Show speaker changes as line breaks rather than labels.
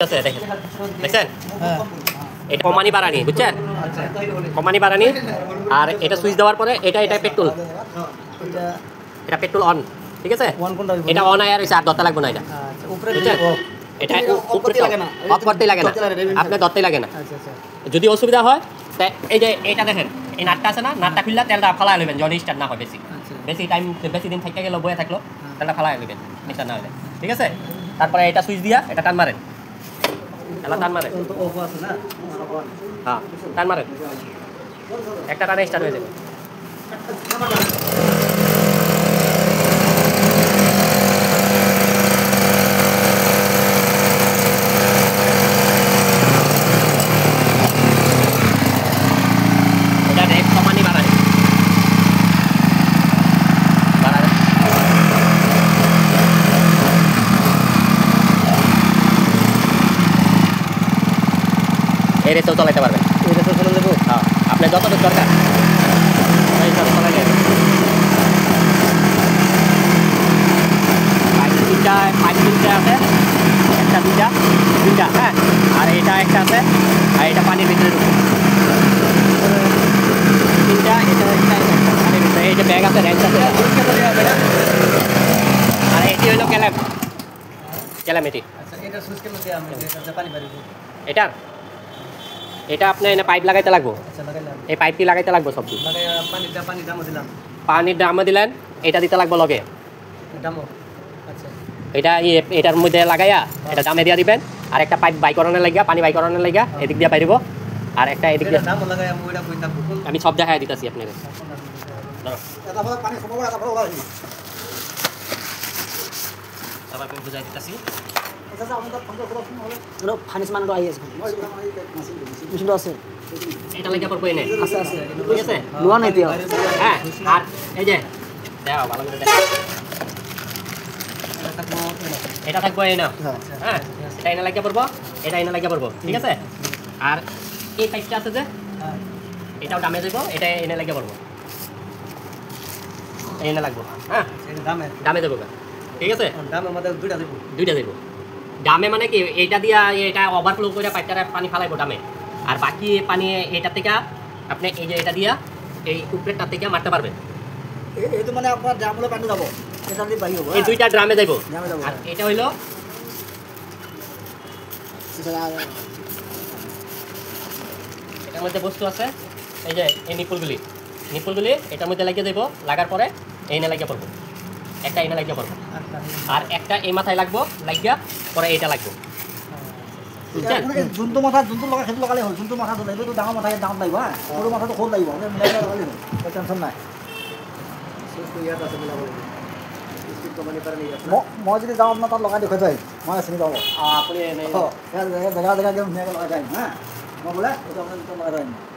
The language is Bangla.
আছে দেখেন দেখছেন এটা কমানি বাড়ানি বুঝছেন কমানি বাড়ানি আর এটা সুইচ দেওয়ার পরে এটা পেট্রোল এটা পেট্রোল অন ঠিক আছে এটা অন আর আর ধরতে লাগবে না এটা উপরে এটা উপরে লাগে না অফ করতেই লাগে না আপনি ধরতেই লাগে না যদি অসুবিধা হয় তা এই যে এটা দেখেন এই নাটটা আছে না নাটটা খুললে তেলটা ফালাই নেবেন যদি স্টার্ট না হয় বেশি দিন থেকে গেল বয়ে থাকলো তেলটা ফালাই নেবেন স্টার্ট না হলে ঠিক আছে তারপরে এটা সুইচ দিয়া এটা টান মারেন এটা টান মারেন হ্যাঁ টান মারেন একটা টানে স্টার্ট হয়ে যাবে এই রেসেও চালাতে পারবেন এই রেসেও চালাতে দেবো হ্যাঁ আপনার যতটুকু দরকার এই সব চালাই যাবে পাইপ তিনটা আছে একটা দুইটা হ্যাঁ আর এটা একটা আছে আর এটা পানির ভিতরে ঢুকবে তিনটা এটা পানির ভিতরে এই যে ব্যাগ আছে রেঞ্চ আছে আর এটি হলো ক্যালাম এটি এটা এটা আপনি এনে পাইপ লাগাইতে লাগবো এই পাইপটি লাগাইতে লাগবো সবজি পানির দাম দিলেন এটা দিতে লাগবো লগে এটা এটার মধ্যে লাগাইয়া এটা দামে দিয়া দিবেন আর একটা পাইপ বাইকরণের লাগিয়া পানি বাইকরণের লাগিয়া এদিক দিয়ে পাইব আর একটা এদিক দিয়ে আমি সব দেখাই দিতেছি আপনাকে বুঝাই দিতেছি এটা লাগে পড়বো এনে আছে ঠিক আছে লোয়া নাই দিও হ্যাঁ আর এই যে দাও ভালো করে দাও এটা থাকবো এই না হ্যাঁ এটা এনে লাগে পড়বো এটা এনে লাগে পড়বো ঠিক আছে আর এই পাইপটা আছে যে এটাও দামে দেব এটা এনে লাগে পড়বো এনে লাগবো হ্যাঁ দামে দেবো ঠিক আছে দামের মধ্যে দুইটা দেব ডামে মানে কি এইটা দিয়া এটা ওভারফ্লো করে পাইপটারে পানি ফালাইবো ডামে আর বাকি পানি এটা থেকে আপনি এই যে এটা দিয়া এই উপরেরটা থেকে মারতে পারবেন এই তো মানে আপনার ড্রামে পানি যাব এটা দিয়ে বাইরে হবে এই দুইটা ড্রামে যাইবো আর এটা হইলো এটার মধ্যে বস্তু আছে এই যে এই নিপুলগুলি এটার মধ্যে লাগিয়ে দেব লাগার পরে এইনে লাগিয়ে পড়বো একটা এনে লাগিয়ে পড়বো আর একটা এই মাথায় লাগবো লাগিয়া পরে এইটা লাগবো যোনটো মাথা যোনটো লগা সেইটো লগালে হ'ল যোনটো মাথা লাগিব তো ডাঙৰ মাথায় ডাঙৰ লাগিব হা সৰু মাথাটো সৰু লাগিব মিলাই লগালে হ'ল টেনশ্যন নাই মই যদি যাওঁ আপোনাৰ তাত লগাই দেখুৱাই থৈ মই চিনি পাব আপুনি জেগা জেগা দিম ধুনীয়াকৈ লগাই থৈ আহিম হা মই বোলে এইটো আপোনাৰ লগাই থৈ আহিম